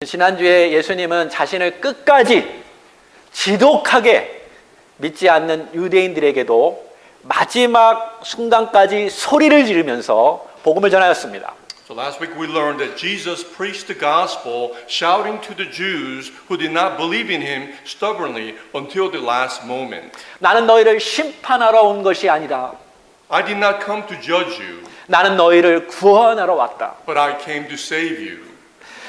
지난주에 예수님은 자신을 끝까지 지독하게 믿지 않는 유대인들에게도 마지막 순간까지 소리를 지르면서 복음을 전하였습니다. So last week we learned that Jesus preached the gospel, shouting to the Jews who did not believe in him stubbornly until the last moment. 나는 너희를 심판하러 온 것이 아니다. I did not come to judge you, 나는 너희를 구원하러 왔다. but I came to save you.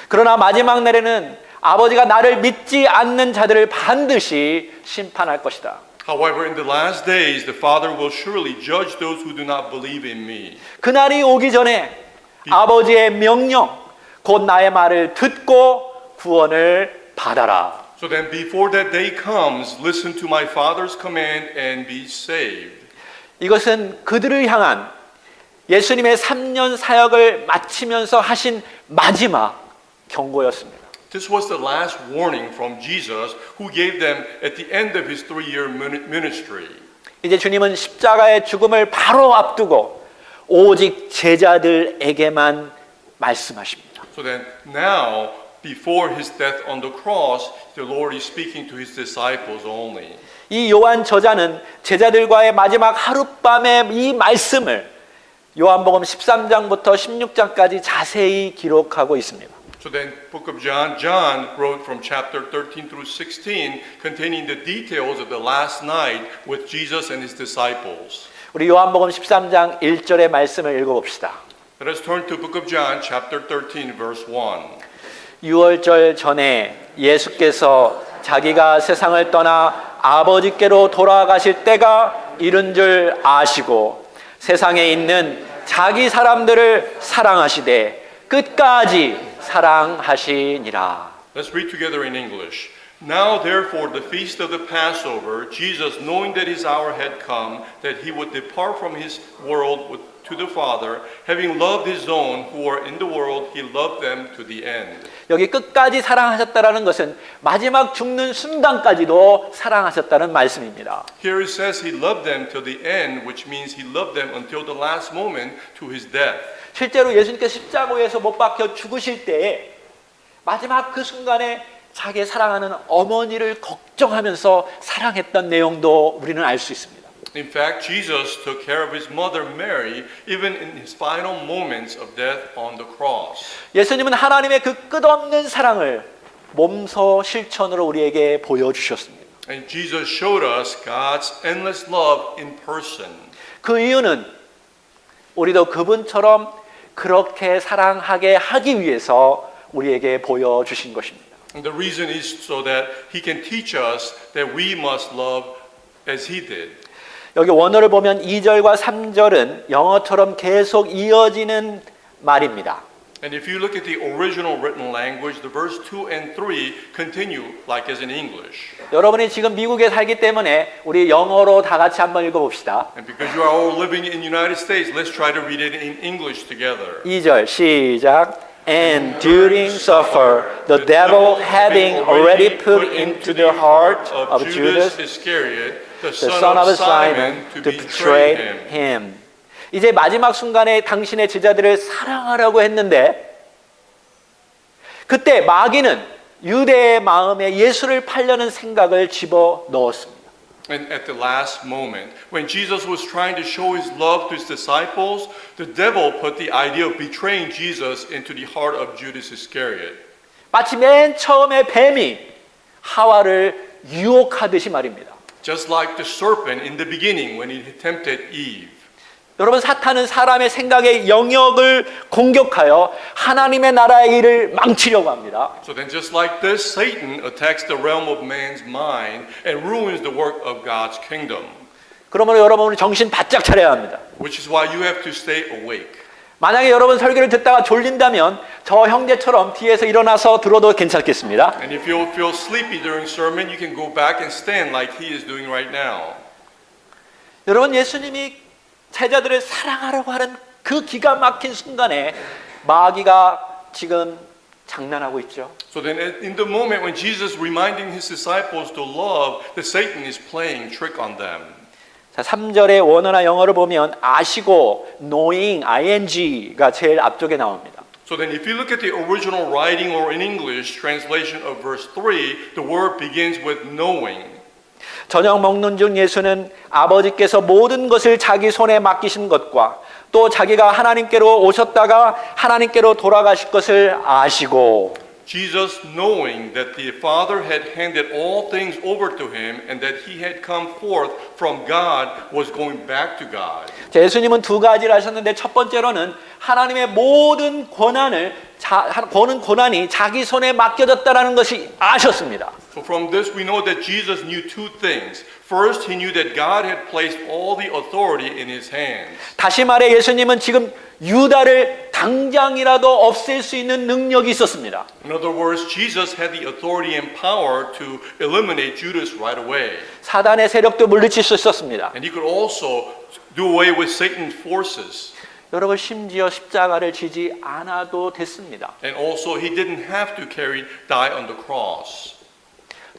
그러나 마지막 날에는 아버지가 나를 믿지 않는 자들을 반드시 심판할 것이다. However, in the last days, the Father will surely judge those who do not believe in me. 그날이 오기 전에 아버지의 명령, 곧 나의 말을 듣고 구원을 받아라. So then before that day comes, listen to my Father's command and be saved. 이것은 그들을 향한 예수님의 3년 사역을 마치면서 하신 마지막 경고였습니다. This was the last warning from Jesus who gave them at the end of his 3-year ministry. 이제 주님은 십자가의 죽음을 바로 앞두고 오직 제자들에게만 말씀하십니다. So then now, before his death on the cross, the Lord is speaking to his disciples only. 이 요한 저자는 제자들과의 마지막 하룻밤의 이 말씀을 요한복음 13장부터 16장까지 자세히 기록하고 있습니다. So then, book of John wrote from chapter 13 through 16, containing the details of the last night with Jesus and his disciples. 우리 요한복음 13장 1절의 말씀을 읽어봅시다. Let us turn to book of John, chapter 13, verse 1. 6월절 전에 예수께서 자기가 세상을 떠나 아버지께로 돌아가실 때가 이른 줄 아시고 세상에 있는 자기 사람들을 사랑하시되 끝까지 사랑하시니라. Let's read together in English. Now therefore the feast of the Passover, Jesus, knowing that his hour had come, that he would depart from his world to the Father, having loved his own who were in the world, he loved them to the end. 여기 끝까지 사랑하셨다라는 것은 마지막 죽는 순간까지도 사랑하셨다는 말씀입니다. Here it says he loved them till the end, which means he loved them until the last moment to his death. 실제로 예수님께서 십자가에서 못 박혀 죽으실 때에 마지막 그 순간에 자기의 사랑하는 어머니를 걱정하면서 사랑했던 내용도 우리는 알 수 있습니다. In fact, Jesus took care of his mother Mary even in his final moments of death on the cross. 예수님은 하나님의 그 끝없는 사랑을 몸소 실천으로 우리에게 보여주셨습니다. And Jesus showed us God's endless love in person. 그 이유는 우리도 그분처럼 그렇게 사랑하게 하기 위해서 우리에게 보여주신 것입니다. And the reason is so that he can teach us that we must love as he did. 여기 원어를 보면 2절과 3절은 영어처럼 계속 이어지는 말입니다. And if you look at the original written language, the verse 2 and 3 continue like as in English. 여러분이 지금 미국에 살기 때문에 우리 영어로 다 같이 한번 읽어봅시다. And because you are all living in the United States, let's try to read it in English together. 2절 시작. And during supper, the devil having already put into the heart of Judas, Iscariot, the son of Simon, to betray him. 이제 마지막 순간에 당신의 제자들을 사랑하라고 했는데 그때 마귀는 유대의 마음에 예수를 팔려는 생각을 집어 넣었습니다. And at the last moment, when Jesus was trying to show his love to his disciples, the devil put the idea of betraying Jesus into the heart of Judas Iscariot. 마치 맨 처음에 뱀이 하와를 유혹하듯이 말입니다. Just like the serpent in the beginning when he tempted Eve. 여러분, 사탄은 사람의 생각의 영역을 공격하여 하나님의 나라의 일을 망치려고 합니다. So then just like this, Satan attacks the realm of man's mind and ruins the work of God's kingdom. 그러므로 여러분은 정신 바짝 차려야 합니다. Which is why you have to stay awake. 만약에 여러분 설교를 듣다가 졸린다면 저 형제처럼 뒤에서 일어나서 들어도 괜찮겠습니다. And if you feel sleepy during sermon, you can go back and stand like he is doing right now. 여러분, 예수님이 제자들을 사랑하려고 하는 그 기가 막힌 순간에 마귀가 지금 장난하고 있죠. So then in the moment when Jesus is reminding his disciples to love, that Satan is playing trick on them. 자, 3절의 원어나 영어를 보면 아시고 knowing ing가 제일 앞쪽에 나옵니다. So then if you look at the original writing or in English translation of verse 3, the word begins with knowing. 저녁 먹는 중 예수는 아버지께서 모든 것을 자기 손에 맡기신 것과 또 자기가 하나님께로 오셨다가 하나님께로 돌아가실 것을 아시고 Jesus, knowing that the Father had handed all things over to him and that he had come forth from God, was going back to God. 자, 예수님은 두 가지를 하셨는데 첫 번째로는 하나님의 모든 권한이 자기 손에 맡겨졌다는 것이 아셨습니다. So from this we know that Jesus knew two things. First, he knew that God had placed all the authority in his hands. 다시 말해 예수님은 지금 유다를 당장이라도 없앨 수 있는 능력이 있었습니다. In other words, Jesus had the authority and power to eliminate Judas right away. 사단의 세력도 물리칠 수 있었습니다. And he could also do away with Satan's forces. 여러분 심지어 십자가를 지지 않아도 됐습니다. And also he didn't have to die on the cross.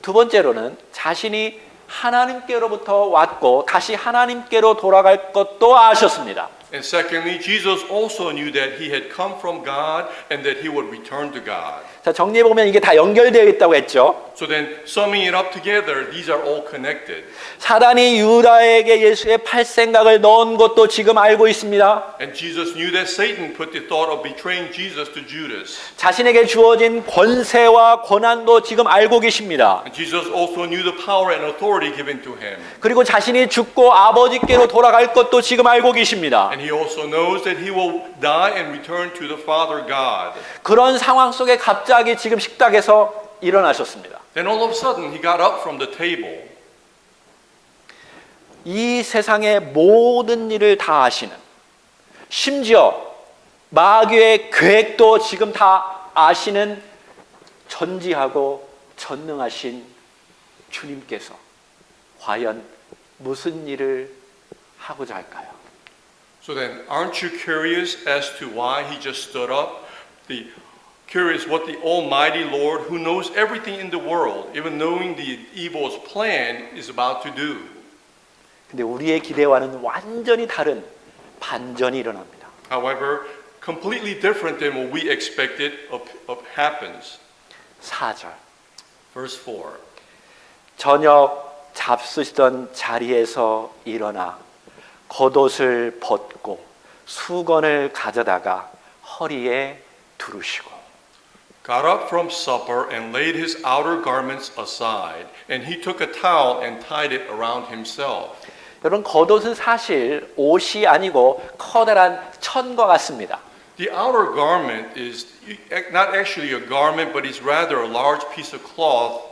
두 번째로는 자신이 하나님께로부터 왔고 다시 하나님께로 돌아갈 것도 아셨습니다. And secondly, Jesus also knew that he had come from God and that he would return to God. 자, 정리해 보면 이게 다 연결되어 있다고 했죠. So then, summing it up together, these are all connected. 사단이 유다에게 예수의 팔 생각을 넣은 것도 지금 알고 있습니다. And Jesus knew that Satan put the thought of betraying Jesus to Judas. 자신에게 주어진 권세와 권한도 지금 알고 계십니다. And Jesus also knew the power and authority given to him. 그리고 자신이 죽고 아버지께로 돌아갈 것도 지금 알고 계십니다. And he also knows that he will die and return to the Father God. 그런 상황 속에 갑자기 지금 식탁에서 일어나셨습니다. Then all of a sudden he got up from the table. 이 세상의 모든 일을 다 아시는, 심지어 마귀의 계획도 지금 다 아시는 전지하고 전능하신 주님께서 과연 무슨 일을 하고자 할까요? So then, aren't you curious as to why he just stood up? Curious what the Almighty Lord, who knows everything in the world, even knowing the evil's plan, is about to do. 근데 우리의 기대와는 완전히 다른 반전이 일어납니다. However, completely different than what we expected of happens. 4절. Verse 4. 저녁 잡수시던 자리에서 일어나 겉옷을 벗고 수건을 가져다가 허리에 두르시고 Got up from supper and laid his outer garments aside, and he took a towel and tied it around himself. 여러분 겉옷은 사실 옷이 아니고 커다란 천과 같습니다. The outer garment is not actually a garment, but it's rather a large piece of cloth.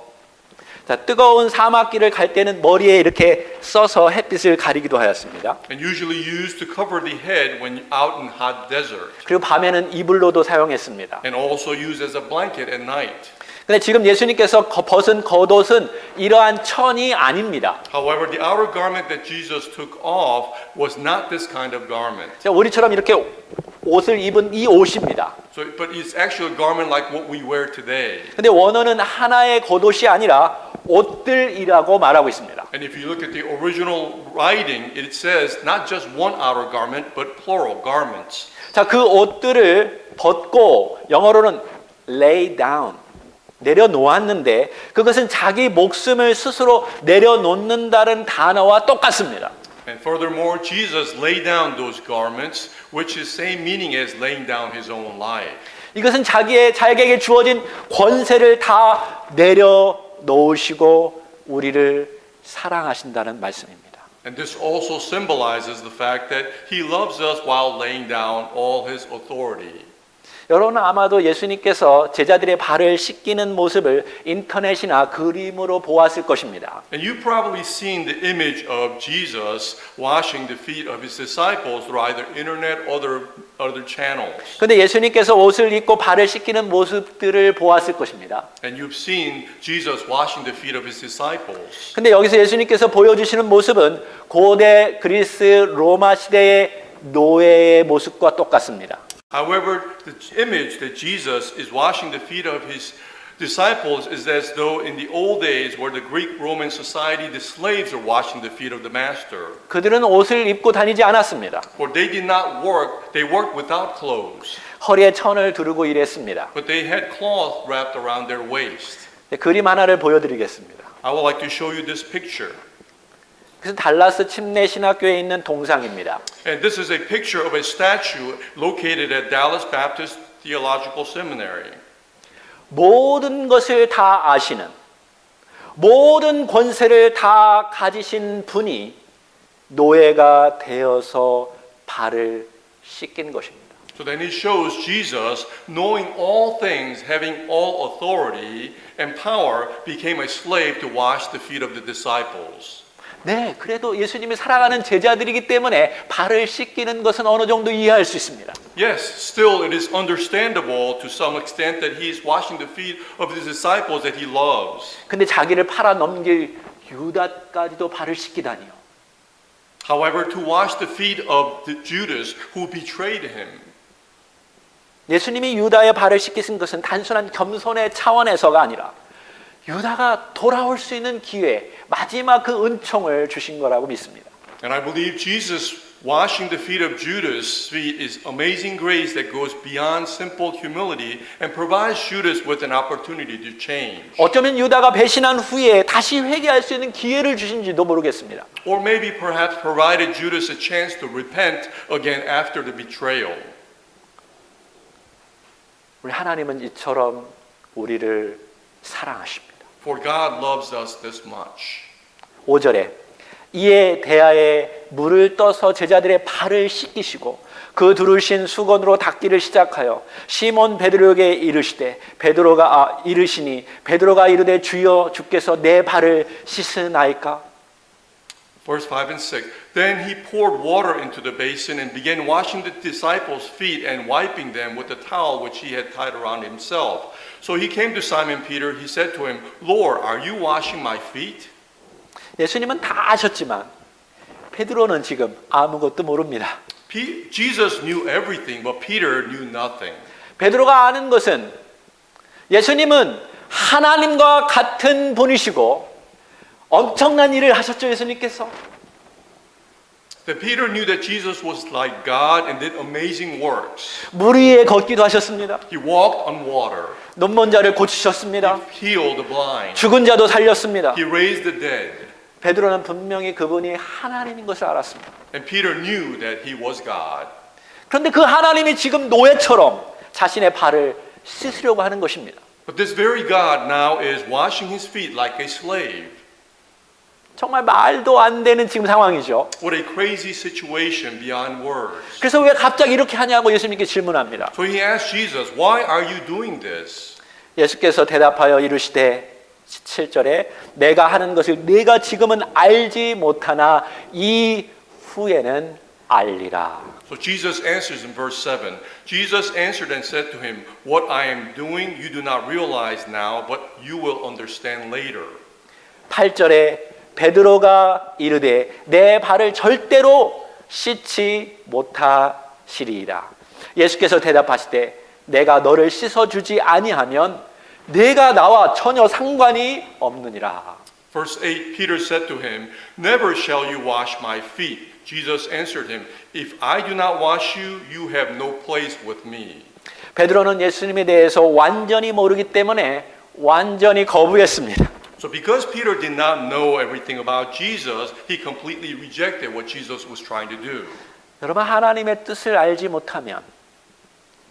자, 뜨거운 사막길을 갈 때는 머리에 이렇게 써서 햇빛을 가리기도 하였습니다. And usually used to cover the head when out in hot desert. 그리고 밤에는 이불로도 사용했습니다. And also used as a blanket at night. 근데 지금 예수님께서 벗은 겉옷은 이러한 천이 아닙니다. However, the outer garment that Jesus took off was not this kind of garment. 자, 우리처럼 이렇게 옷을 입은 이 옷입니다. So, but it's actually a garment like what we wear today. 근데 원어는 하나의 겉옷이 아니라 옷들이라고 말하고 있습니다. And if you look at the original writing, it says not just one outer garment, but plural garments. 자, 그 옷들을 벗고 영어로는 lay down, 내려놓았는데 그것은 자기 목숨을 스스로 내려놓는다는 단어와 똑같습니다. And furthermore, Jesus laid down those garments, which is same meaning as laying down his own life. 이것은 자기에게 주어진 권세를 다 내려놓으시고 우리를 사랑하신다는 말씀입니다. And this also symbolizes the fact that he loves us while laying down all his authority. 여러분은 아마도 예수님께서 제자들의 발을 씻기는 모습을 인터넷이나 그림으로 보았을 것입니다. And you've probably seen the image of Jesus washing the feet of his disciples through either internet or other channels. 근데 예수님께서 옷을 입고 발을 씻기는 모습들을 보았을 것입니다. And you've seen Jesus washing the feet of his disciples. 근데 여기서 예수님께서 보여주시는 모습은 고대 그리스 로마 시대의 노예의 모습과 똑같습니다. However, the image that Jesus is washing the feet of his disciples is as though in the old days where the Greek Roman society, the slaves are washing the feet of the master. 그들은 옷을 입고 다니지 않았습니다. For they did not work, they worked without clothes. 허리에 천을 두르고 일했습니다. but they had cloth wrapped around their waist. 네, 그림 하나를 보여드리겠습니다. I would like to show you this picture. 그것은 달라스 침례 신학교에 있는 동상입니다. And this is a picture of a statue located at Dallas Baptist Theological Seminary. 모든 것을 다 아시는, 모든 권세를 다 가지신 분이 노예가 되어서 발을 씻긴 것입니다. So then it shows Jesus, knowing all things, having all authority and power, became a slave to wash the feet of the disciples. 네, 그래도 예수님이 사랑하는 제자들이기 때문에 발을 씻기는 것은 어느 정도 이해할 수 있습니다. Yes, still it is understandable to some extent that he is washing the feet of his disciples that he loves. 근데 자기를 팔아 넘길 유다까지도 발을 씻기다니요. However, to wash the feet of the Judas who betrayed him. 예수님이 유다의 발을 씻기신 것은 단순한 겸손의 차원에서가 아니라 유다가 돌아올 수 있는 기회, 마지막 그 은총을 주신 거라고 믿습니다. And I believe Jesus washing the feet of Judas' feet is amazing grace that goes beyond simple humility and provides Judas with an opportunity to change. 어쩌면 유다가 배신한 후에 다시 회개할 수 있는 기회를 주신지도 모르겠습니다. Or maybe perhaps provided Judas a chance to repent again after the betrayal. 우리 하나님은 이처럼 우리를 사랑하십니다. For God loves us this much. 5절에 이에 대하여 물을 떠서 제자들의 발을 씻기시고 그 두르신 수건으로 닦기를 시작하여 시몬 베드로에게 이르시되 이르시니 베드로가 이르되 주여 주께서 내 발을 씻으나이까. Verse 5 and 6. Then he poured water into the basin and began washing the disciples' feet and wiping them with the towel which he had tied around himself. So he came to Simon Peter. He said to him, Lord, are you washing my feet? 예수님은 다 아셨지만 베드로는 지금 아무것도 모릅니다. Jesus knew everything, but Peter knew nothing. 베드로가 아는 것은 예수님은 하나님과 같은 분이시고 엄청난 일을 하셨죠, 예수님께서. That Peter knew that Jesus was like God and did amazing works. 물 위에 걷기도 하셨습니다. He walked on water. 눈먼 자를 고치셨습니다. He healed the blind. 죽은 자도 살렸습니다. He raised the dead. 베드로는 분명히 그분이 하나님인 것을 알았습니다. And Peter knew that he was God. 그런데 그 하나님이 지금 노예처럼 자신의 발을 씻으려고 하는 것입니다. But this very God now is washing his feet like a slave. 정말 말도 안 되는 지금 상황이죠. What a crazy situation beyond words. 그래서 왜 갑자기 이렇게 하냐고 예수님께 질문합니다. So he asked Jesus, why are you doing this? 예수께서 대답하여 이르시되 7절에 내가 하는 것을 네가 지금은 알지 못하나 이후에는 알리라. So Jesus answers in verse 7. Jesus answered and said to him, what I am doing you do not realize now, but you will understand later. 8절에 베드로가 이르되 내 발을 절대로 씻지 못하시리이다. 예수께서 대답하시되 내가 너를 씻어주지 아니하면 내가 나와 전혀 상관이 없느니라. Verse 8, Peter said to him, never shall you wash my feet. Jesus answered him, if I do not wash you, you have no place with me. 베드로는 예수님에 대해서 완전히 모르기 때문에 완전히 거부했습니다. So because Peter did not know everything about Jesus, he completely rejected what Jesus was trying to do. 여러분, 하나님의 뜻을 알지 못하면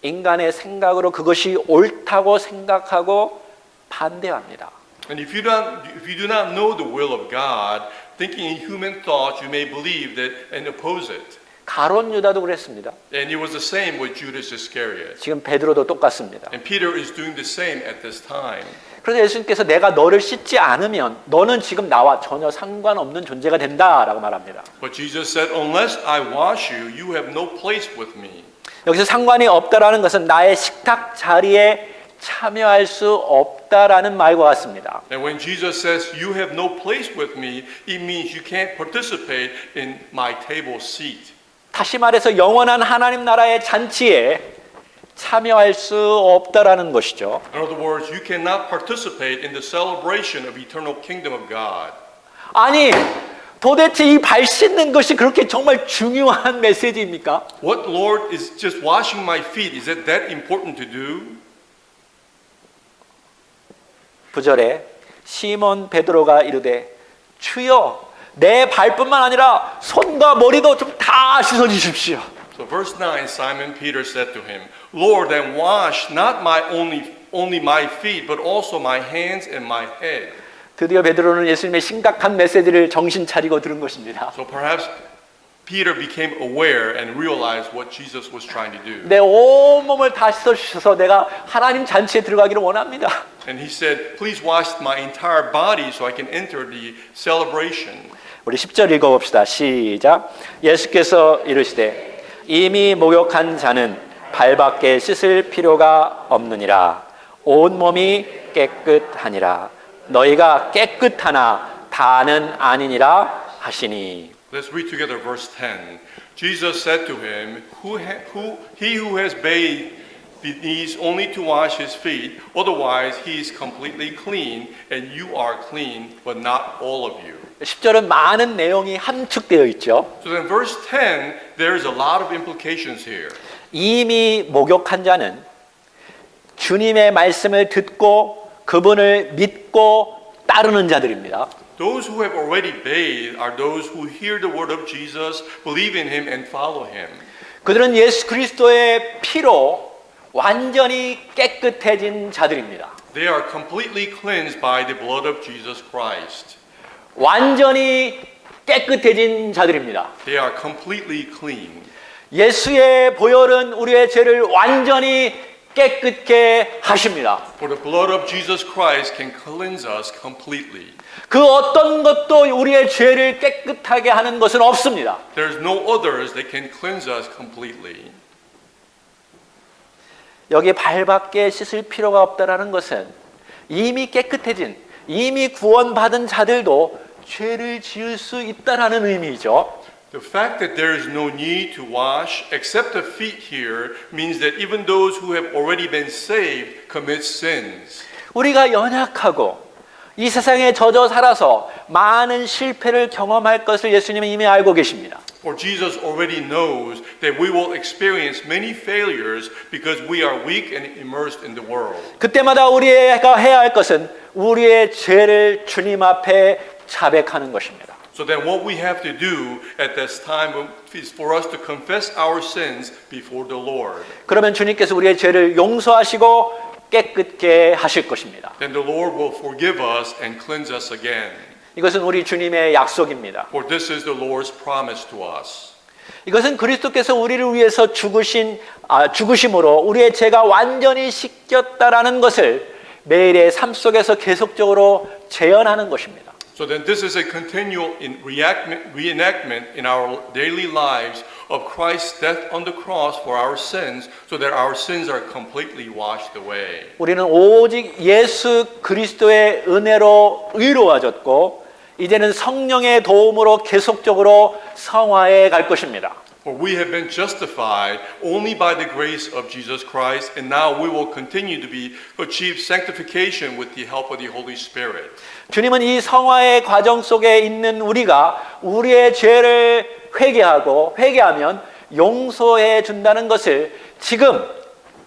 인간의 생각으로 그것이 옳다고 생각하고 반대합니다. And if you do not know the will of God, thinking in human thoughts, you may believe that and oppose it. 가룟 유다도 그랬습니다. And it was the same with Judas Iscariot. 지금 베드로도 똑같습니다. And Peter is doing the same at this time. 그래서 예수님께서 내가 너를 씻지 않으면 너는 지금 나와 전혀 상관없는 존재가 된다라고 말합니다. But Jesus said, unless I wash you, you have no place with me. 여기서 상관이 없다라는 것은 나의 식탁 자리에 참여할 수 없다라는 말과 같습니다. And when Jesus says, you have no place with me, it means you can't participate in my table seat. 다시 말해서 영원한 하나님 나라의 잔치에 참여할 수 없다라는 것이죠. In other words, you cannot participate in the celebration of eternal kingdom of God. 아니, 도대체 이 발 씻는 것이 그렇게 정말 중요한 메시지입니까? What, Lord, is just washing my feet? Is it that important to do? 9절에 시몬 베드로가 이르되 주여 내 발뿐만 아니라 손과 머리도 좀 다 씻어 주십시오. So verse 9, Simon Peter said to him, Lord, then wash not my only my feet, but also my hands and my head. 드디어 베드로는 예수님의 심각한 메시지를 정신 차리고 들은 것입니다. So perhaps Peter became aware and realized what Jesus was trying to do. 내 온몸을 다 씻어 주셔서 내가 하나님 잔치에 들어가기를 원합니다. And he said, please wash my entire body so I can enter the celebration. 우리 10절 읽어봅시다. 시작. 예수께서 이르시되 이미 목욕한 자는 발밖에 씻을 필요가 없느니라. 온몸이 깨끗하니라. 너희가 깨끗하나 다는 아니니라 하시니. Let's read together verse 10. Jesus said to him, he who has bathed needs only to wash his feet, otherwise he is completely clean, and you are clean, but not all of you. 10절은 많은 내용이 함축되어 있죠. So then verse 10, there's a lot of implications here. 이미 목욕한 자는 주님의 말씀을 듣고 그분을 믿고 따르는 자들입니다. Those who have already bathed are those who hear the word of Jesus, believe in him, and follow him. 그들은 예수 그리스도의 피로 완전히 깨끗해진 자들입니다. They are completely cleansed by the blood of Jesus Christ. 완전히 깨끗해진 자들입니다. They are completely clean. 예수의 보혈은 우리의 죄를 완전히 깨끗게 하십니다. For the blood of Jesus Christ can cleanse us completely. 그 어떤 것도 우리의 죄를 깨끗하게 하는 것은 없습니다. There's no others that can cleanse us completely. 여기 발밖에 씻을 필요가 없다라는 것은 이미 깨끗해진, 이미 구원받은 자들도 죄를 지을 수 있다라는 의미죠. The fact that there is no need to wash except the feet here means that even those who have already been saved commit sins. 우리가 연약하고 이 세상에 젖어 살아서 많은 실패를 경험할 것을 예수님은 이미 알고 계십니다. For Jesus already knows that we will experience many failures because we are weak and immersed in the world. 그때마다 우리가 해야 할 것은 우리의 죄를 주님 앞에 자백하는 것입니다. So then what we have to do at this time is for us to confess our sins before the Lord. 그러면 주님께서 우리의 죄를 용서하시고 깨끗게 하실 것입니다. Then the Lord will forgive us and cleanse us again. 이것은 우리 주님의 약속입니다. For this is the Lord's promise to us. 이것은 그리스도께서 우리를 위해서 죽으심으로 우리의 죄가 완전히 씻겼다라는 것을 매일의 삶 속에서 계속적으로 재현하는 것입니다. So then this is a continual reenactment in our daily lives of Christ's death on the cross for our sins so that our sins are completely washed away. 우리는 오직 예수 그리스도의 은혜로 의로워졌고 이제는 성령의 도움으로 계속적으로 성화해 갈 것입니다. For we have been justified only by the grace of Jesus Christ, and now we will continue to achieve sanctification with the help of the Holy Spirit. 주님은 이 성화의 과정 속에 있는 우리가 우리의 죄를 회개하면 용서해 준다는 것을 지금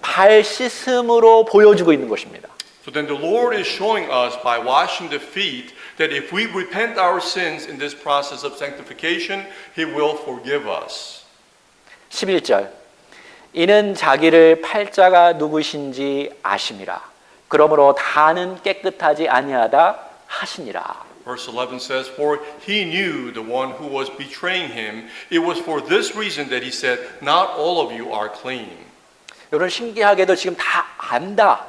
발 씻음으로 보여주고 있는 것입니다. So then the Lord is showing us by washing the feet that if we repent our sins in this process of sanctification, He will forgive us. 11절 이는 자기를 팔자가 누구신지 아심이라 그러므로 다는 깨끗하지 아니하다 하시니라. Verse 11 says, For he knew the one who was betraying him. It was for this reason that he said, Not all of you are clean. 여러분 신기하게도 지금 다 안다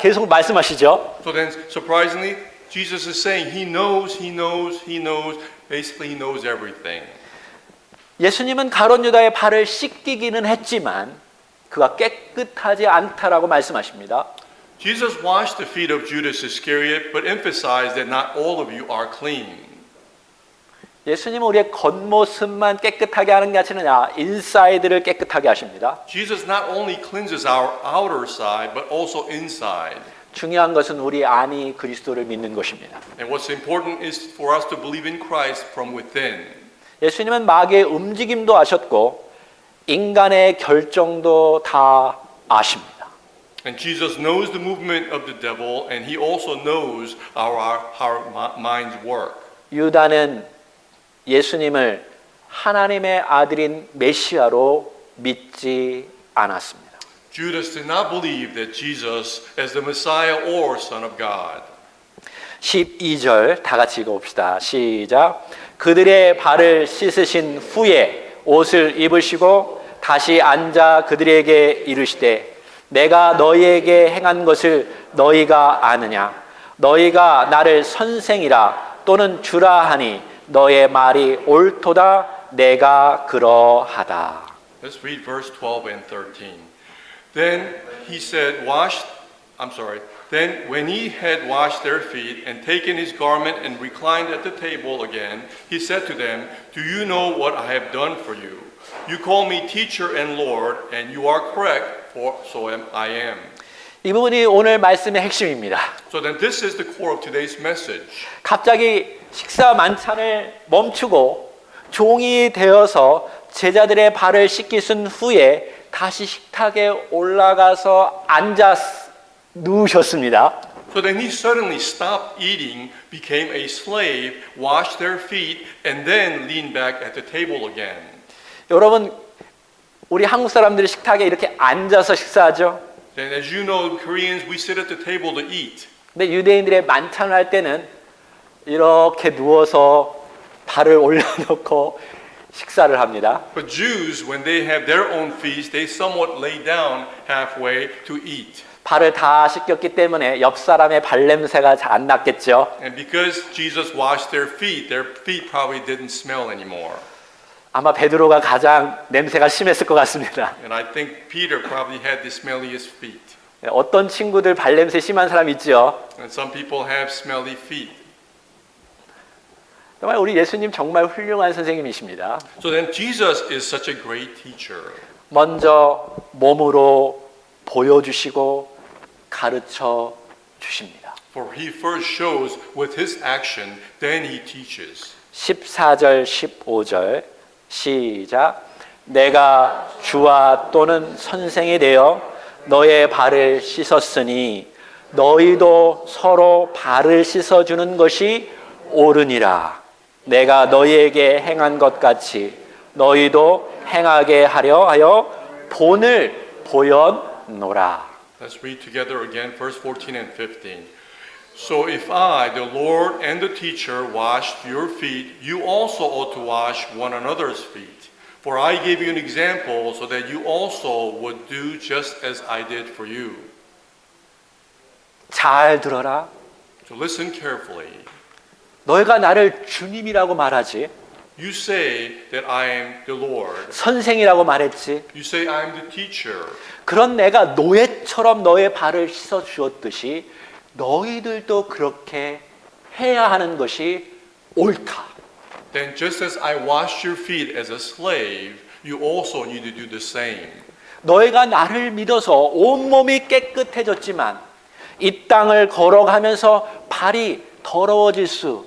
계속 말씀하시죠. So then surprisingly, Jesus is saying he knows. Basically he knows everything. 예수님은 가룟 유다의 발을 씻기기는 했지만 그가 깨끗하지 않다라고 말씀하십니다. Jesus washed the feet of Judas Iscariot, but emphasized that not all of you are clean. 예수님은 우리의 겉모습만 깨끗하게 하는 게 아니라 인사이드를 깨끗하게 하십니다. Jesus not only cleanses our outer side, but also inside. 중요한 것은 우리 안이 그리스도를 믿는 것입니다. And what's important is for us to believe in Christ from within. 예수님은 마귀의 움직임도 아셨고 인간의 결정도 다 아십니다. And Jesus knows the movement of the devil, and he also knows how our minds work. 유다는 예수님을 하나님의 아들인 메시아로 믿지 않았습니다. Judas did not believe that Jesus as the Messiah or Son of God. 12절 다 같이 읽어봅시다. 시작. 그들의 발을 씻으신 후에 옷을 입으시고 다시 앉아 그들에게 이르시되 내가 너희에게 행한 것을 너희가 아느냐? 너희가 나를 선생이라 또는 주라 하니 너의 말이 옳도다. 내가 그러하다. Let's read verse 12 and 13. Then when he had washed their feet and taken his garment and reclined at the table again, he said to them, "Do you know what I have done for you? You call me teacher and Lord, and you are correct, for so I am." 이 부분이 오늘 말씀의 핵심입니다. So then this is the core of today's message. 갑자기 식사 만찬을 멈추고 종이 되어서 제자들의 발을 씻기신 후에 다시 식탁에 올라가서 앉아 누우셨습니다. So then he suddenly stopped eating, became a slave, washed their feet, and then leaned back at the table again. 여러분, 우리 한국 사람들이 식탁에 이렇게 앉아서 식사하죠. Then as you know, Koreans, we sit at the table to eat. 근데 유대인들의 만찬을 할 때는 이렇게 누워서 발을 올려놓고 식사를 합니다. But Jews, when they have their own feast, they somewhat lay down halfway to eat. 발을 다 씻겼기 때문에 옆 사람의 발냄새가 잘 안 났겠죠. And because Jesus washed their feet probably didn't smell anymore. 아마 베드로가 가장 냄새가 심했을 것 같습니다. And I think Peter probably had the smelliest feet. 어떤 친구들 발냄새 심한 사람 있죠. And some people have smelly feet. 정말 우리 예수님 정말 훌륭한 선생님이십니다. So then Jesus is such a great teacher. 먼저 몸으로 보여주시고 가르쳐 주십니다. For he first shows with his action, then he teaches. 14절 15절 시작. 내가 주와 또는 선생이 되어 너의 발을 씻었으니 너희도 서로 발을 씻어주는 것이 옳으니라. 내가 너희에게 행한 것 같이 너희도 행하게 하려 하여 본을 보였노라. Let's read together again verse 14 and 15. So if I, the Lord and the teacher, washed your feet, you also ought to wash one another's feet. For I gave you an example so that you also would do just as I did for you. 잘 들어라. So listen carefully. 너희가 나를 주님이라고 말하지. You say that I am the Lord. 선생이라고 말했지. You say I am the teacher. 그런 내가 노예처럼 너의 발을 씻어 주었듯이 너희들도 그렇게 해야 하는 것이 옳다. Then just as I washed your feet as a slave, you also need to do the same. 너희가 나를 믿어서 온몸이 깨끗해졌지만 이 땅을 걸어가면서 발이 더러워질 수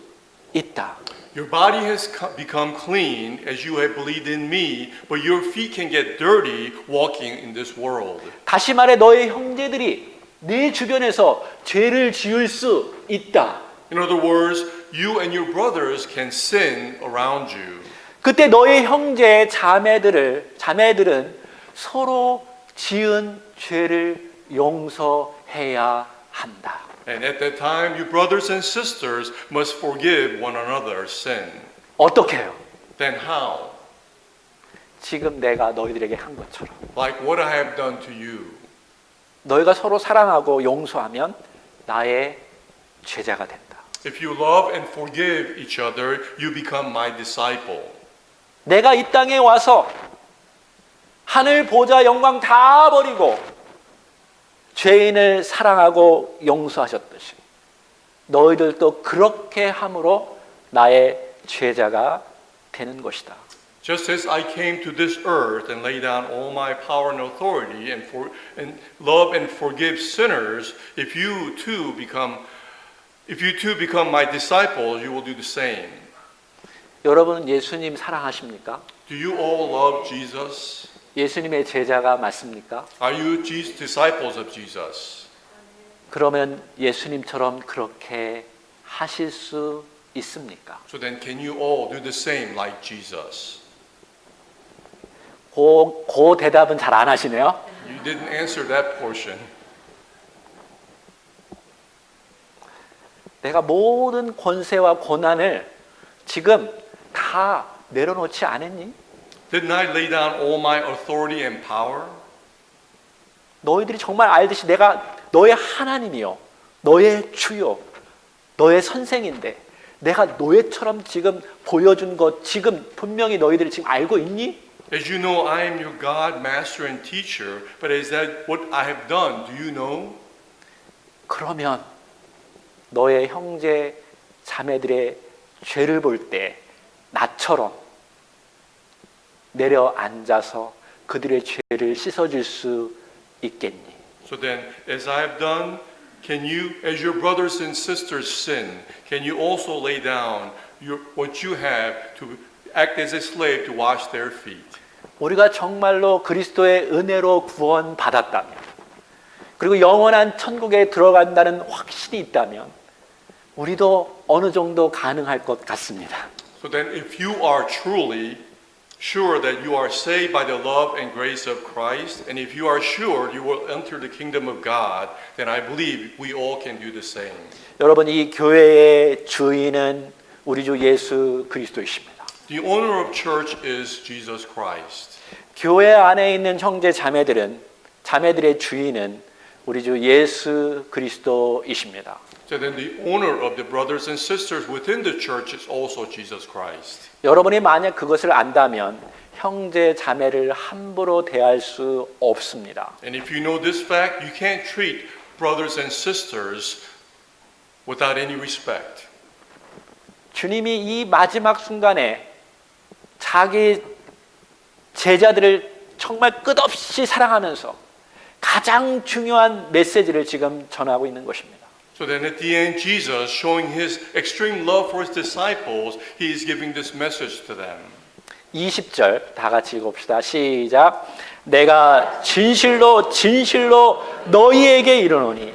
있다. Your body has become clean as you have believed in me, but your feet can get dirty walking in this world. 다시 말해 너의 형제들이 네 주변에서 죄를 지을 수 있다. In other words, you and your brothers can sin around you. 그때 너의 형제 자매들은 서로 지은 죄를 용서해야 한다. And at that time, your brothers and sisters must forgive one another's sin. 어떻게 해요? Then how? 지금 내가 너희들에게 한 것처럼. Like what I have done to you. 너희가 서로 사랑하고 용서하면 나의 제자가 된다. If you love and forgive each other, you become my disciple. 내가 이 땅에 와서 하늘 보좌 영광 다 버리고 죄인을 사랑하고 용서하셨듯이 너희들도 그렇게 함으로 나의 제자가 되는 것이다. Just as I came to this earth and lay down all my power and authority and love and forgive sinners, if you too become my disciples, you will do the same. 여러분 예수님 사랑하십니까? Do you all love Jesus? 예수님의 제자가 맞습니까? Are you disciples of Jesus? 그러면 예수님처럼 그렇게 하실 수 있습니까? So then can you all do the same like Jesus? 그 대답은 잘 안 하시네요. You didn't answer that portion. 내가 모든 권세와 권한을 지금 다 내려놓지 않았니? Didn't I lay down all my authority and power? 너희들이 정말 알듯이 내가 너의 하나님이요, 너의 주요, 너의 선생인데 내가 너희처럼 지금 보여준 것 지금 분명히 너희들이 지금 알고 있니? As you know, I am your God, master and teacher, but is that what I have done? Do you know? 그러면 너의 형제 자매들의 죄를 볼 때 나처럼 내려앉아서 그들의 죄를 씻어줄 수 있겠니? So then, as I have done, can you, as your brothers and sisters sin, can you also lay down what you have to act as a slave to wash their feet? 우리가 정말로 그리스도의 은혜로 구원 받았다면, 그리고 영원한 천국에 들어간다는 확신이 있다면, 우리도 어느 정도 가능할 것 같습니다. So then, if you are truly sure that you are saved by the love and grace of Christ, and if you are sure you will enter the kingdom of God, then I believe we all can do the same. 여러분, 이 교회의 주인은 우리 주 예수 그리스도이십니다. The owner of church is Jesus Christ. 교회 안에 있는 형제 자매들은, 자매들의 주인은 우리 주 예수 그리스도이십니다. So then the owner of the brothers and sisters within the church is also Jesus Christ. 여러분이 만약 그것을 안다면 형제 자매를 함부로 대할 수 없습니다. And if you know this fact, you can't treat brothers and sisters without any respect. 주님이 이 마지막 순간에 자기 제자들을 정말 끝없이 사랑하면서 가장 중요한 메시지를 지금 전하고 있는 것입니다. So then at the end, Jesus, showing his extreme love for his disciples, he is giving this message to them. 20절 다 같이 읽읍시다. 시작. 내가 진실로 진실로 너희에게 이르노니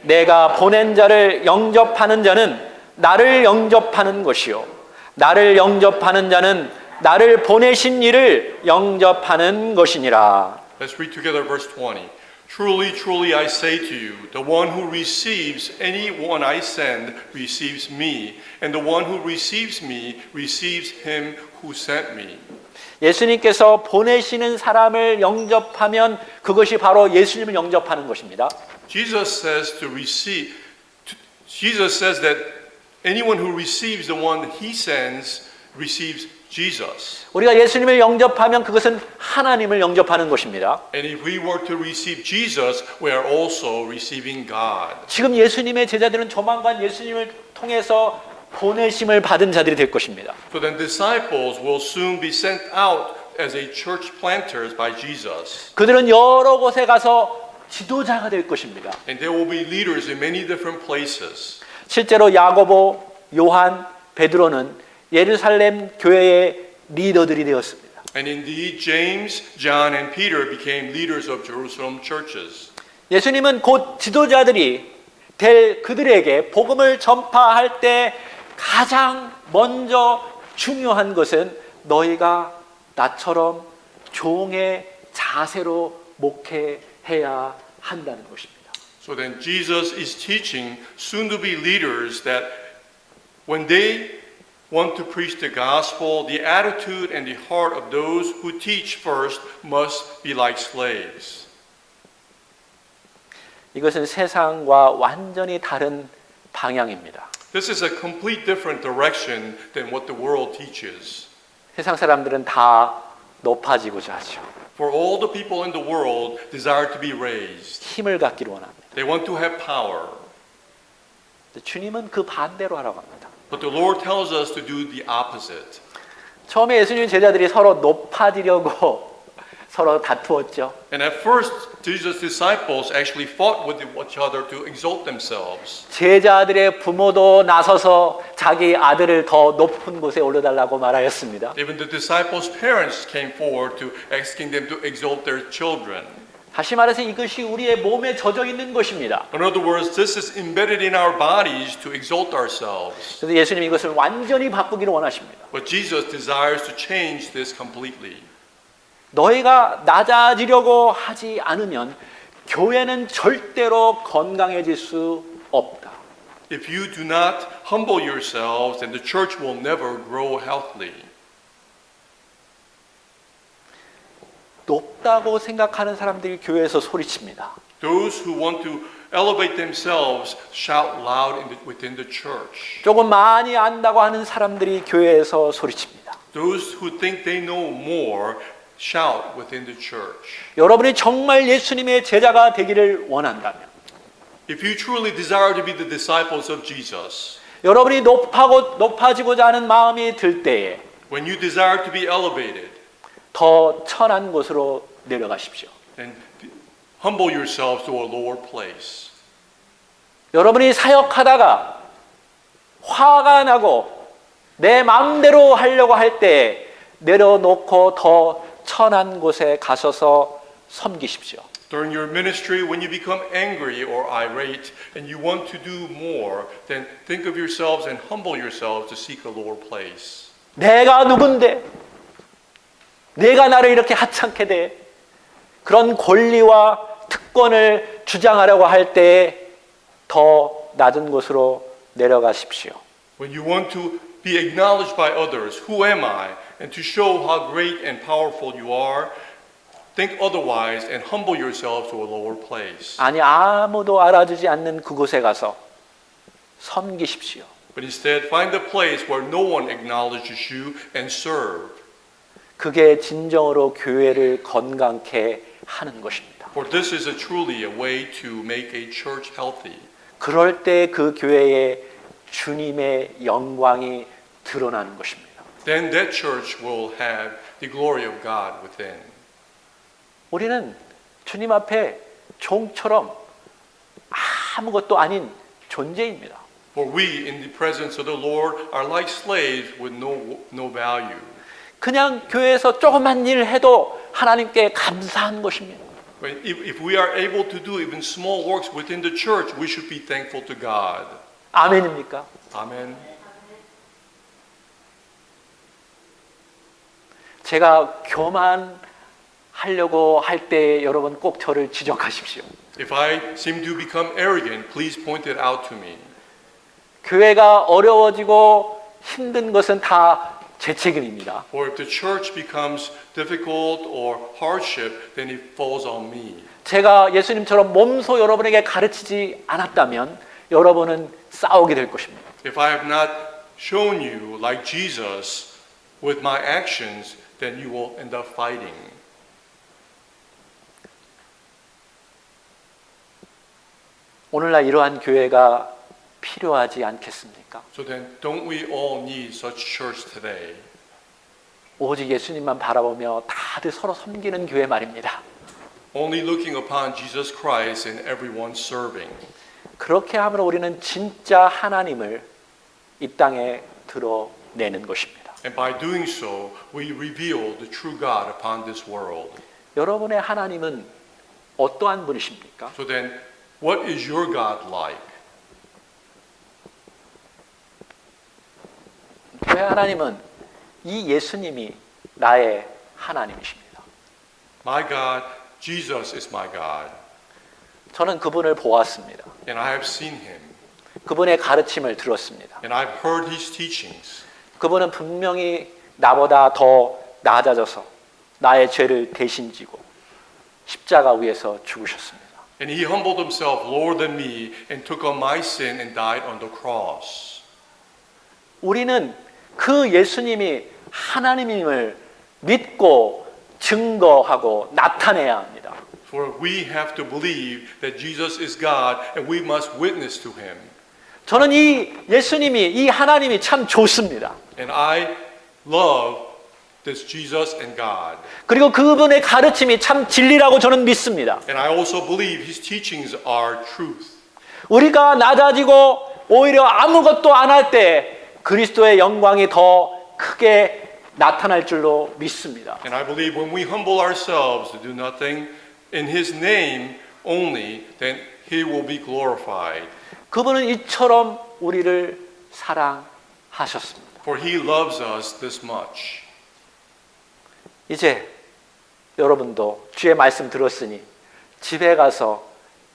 내가 보낸 자를 영접하는 자는 나를 영접하는 것이요 나를 영접하는 자는 나를 보내신 이를 영접하는 것이니라. Let's read together verse 20. Truly, truly, I say to you, the one who receives anyone I send receives me, and the one who receives me receives him who sent me. 예수님께서 보내시는 사람을 영접하면 그것이 바로 예수님을 영접하는 것입니다. Jesus says that anyone who receives the one that he sends receives Jesus. 우리가 예수님을 영접하면 그것은 하나님을 영접하는 것입니다. And if we were to receive Jesus, we are also receiving God. 지금 예수님의 제자들은 조만간 예수님을 통해서 보내심을 받은 자들이 될 것입니다. So then disciples will soon be sent out as a church planters by Jesus. 그들은 여러 곳에 가서 지도자가 될 것입니다. And there will be leaders in many different places. 실제로 야고보, 요한, 베드로는 예루살렘 교회의 리더들이 되었습니다. And indeed, James, John, and Peter became leaders of Jerusalem churches. 예수님은 곧 지도자들이 될 그들에게 복음을 전파할 때 가장 먼저 중요한 것은 너희가 나처럼 종의 자세로 목회해야 한다는 것입니다. So then Jesus is teaching soon-to-be leaders that when they want to preach the gospel, the attitude and the heart of those who teach first must be like slaves. 이것은 세상과 완전히 다른 방향입니다. This is a complete different direction than what the world teaches. 세상 사람들은 다 높아지고자 하죠. For all the people in the world desire to be raised. 힘을 갖기를 원합니다. They want to have power. 주님은 그 반대로 하라고 합니다. But the Lord tells us to do the opposite. 처음에 예수님 제자들이 서로 높아지려고 서로 다투었죠. And at first, Jesus' disciples actually fought with each other to exalt themselves. 제자들의 부모도 나서서 자기 아들을 더 높은 곳에 올려달라고 말하였습니다. Even the disciples' parents came forward to asking them to exalt their children. 다시 말해서 이것이 우리의 몸에 젖어 있는 것입니다. In other words, this is embedded in our bodies to exalt ourselves. 그래서 예수님이 이것을 완전히 바꾸기를 원하십니다. But Jesus desires to change this completely. 너희가 낮아지려고 하지 않으면 교회는 절대로 건강해질 수 없다. If you do not humble yourselves, then the church will never grow healthily. 높다고 생각하는 사람들이 교회에서 소리칩니다. Those who want to elevate themselves shout loud within the church. 조금 많이 안다고 하는 사람들이 교회에서 소리칩니다. Those who think they know more shout within the church. 여러분이 정말 예수님의 제자가 되기를 원한다면, If you truly desire to be the disciples of Jesus, 여러분이 높아지고자 하는 마음이 들 때에 when you desire to be elevated, 더 천한 곳으로 내려가십시오. then humble yourselves to a lower place. 여러분이 사역하다가 화가 나고 내 마음대로 하려고 할 때 내려놓고 더 천한 곳에 가셔서 섬기십시오. During your ministry, when you become angry or irate and you want to do more, then think of yourselves and humble yourselves to seek a lower place. 내가 누군데? 내가 나를 이렇게 하찮게 돼? 그런 권리와 특권을 주장하려고 할 때 더 낮은 곳으로 내려가십시오. When you want to be acknowledged by others, who am I? And to show how great and powerful you are, think otherwise and humble yourselves to a lower place. 아니, 아무도 알아주지 않는 그곳에 가서 섬기십시오. But instead, find a place where no one acknowledges you and serve. 그게 진정으로 교회를 건강케 하는 것입니다. For this is truly a way to make a church healthy. 그럴 때 그 교회에 주님의 영광이 드러나는 것입니다. Then that church will have the glory of God within. 우리는 주님 앞에 종처럼 아무것도 아닌 존재입니다. For we in the presence of the Lord are like slaves with no value. 그냥 교회에서 조그만 일을 해도 하나님께 감사한 것입니다. But if we are able to do even small works within the church, we should be thankful to God. 아멘입니까? Amen. 제가 교만하려고 할 때 여러분 꼭 저를 지적하십시오. If I seem to become arrogant, please point it out to me. 교회가 어려워지고 힘든 것은 다 제 책임입니다. Or if the church becomes difficult or hardship, then it falls on me. 제가 예수님처럼 몸소 여러분에게 가르치지 않았다면 여러분은 싸우게 될 것입니다. If I have not shown you like Jesus with my actions, then you will end up fighting. 오늘날 이러한 교회가 필요하지 않겠습니까? So then, don't we all need such church today? 오직 예수님만 바라보며 다들 서로 섬기는 교회 말입니다. Only looking upon Jesus Christ and everyone serving. 그렇게 함으로 우리는 진짜 하나님을 이 땅에 드러내는 것입니다. And by doing so, we reveal the true God upon this world. 여러분의 하나님은 어떠한 분이십니까? So then, what is your God like? 저의 하나님은 이 예수님이 나의 하나님이십니다. My God, Jesus is my God. 저는 그분을 보았습니다. And I have seen him. 그분의 가르침을 들었습니다. And I've heard his teachings. 그분은 분명히 나보다 더 낮아져서 나의 죄를 대신 지고 십자가 위에서 죽으셨습니다. And he humbled himself lower than me and took on my sin and died on the cross. 우리는 그 예수님이 하나님임을 믿고 증거하고 나타내야 합니다. For we have to believe that Jesus is God and we must witness to him. 저는 이 예수님이 이 하나님이 참 좋습니다. And I love That's Jesus and God. 그리고 그분의 가르침이 참 진리라고 저는 믿습니다. And I also believe his teachings are truth. 우리가 낮아지고 오히려 아무것도 안 할 때 그리스도의 영광이 더 크게 나타날 줄로 믿습니다. And I believe when we humble ourselves to do nothing in his name only, then he will be glorified. 그분은 이처럼 우리를 사랑하셨습니다. For he loves us this much. 이제 여러분도 주의 말씀 들었으니 집에 가서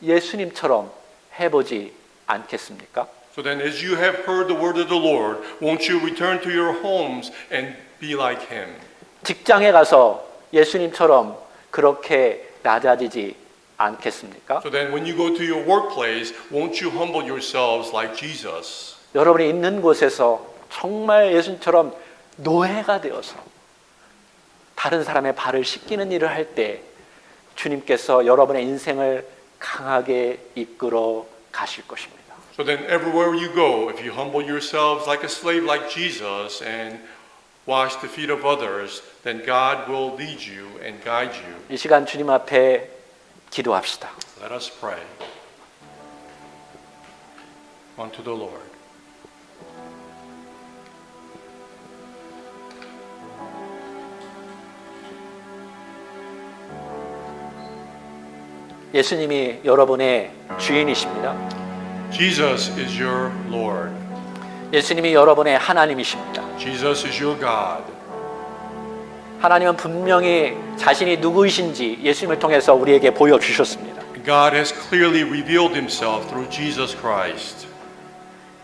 예수님처럼 해보지 않겠습니까? So then as you have heard the word of the Lord, won't you return to your homes and be like him? 직장에 가서 예수님처럼 그렇게 낮아지지 않겠습니까? So then when you go to your workplace, won't you humble yourselves like Jesus? 여러분이 있는 곳에서 정말 예수님처럼 노예가 되어서 다른 사람의 발을 씻기는 일을 할 때 주님께서 여러분의 인생을 강하게 이끌어 가실 것입니다. So then everywhere you go, if you humble yourselves like a slave like Jesus and wash the feet of others, then God will lead you and guide you. 이 시간 주님 앞에 기도합시다. Let us pray unto the Lord. 예수님이 여러분의 주인이십니다. Jesus is your Lord. 예수님이 여러분의 하나님이십니다. Jesus is your God. 하나님은 분명히 자신이 누구이신지 예수님을 통해서 우리에게 보여주셨습니다. God has clearly revealed himself through Jesus Christ.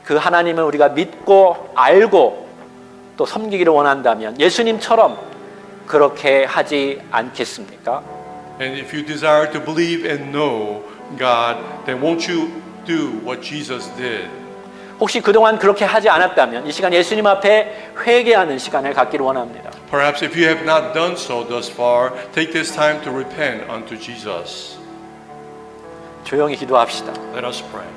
그 하나님을 우리가 믿고 알고 또 섬기기를 원한다면 예수님처럼 그렇게 하지 않겠습니까? And if you desire to believe and know God, then won't you do what Jesus did? 혹시 그동안 그렇게 하지 않았다면 이 시간 예수님 앞에 회개하는 시간을 갖기를 원합니다. Perhaps if you have not done so thus far, take this time to repent unto Jesus. 조용히 기도합시다. Let us pray.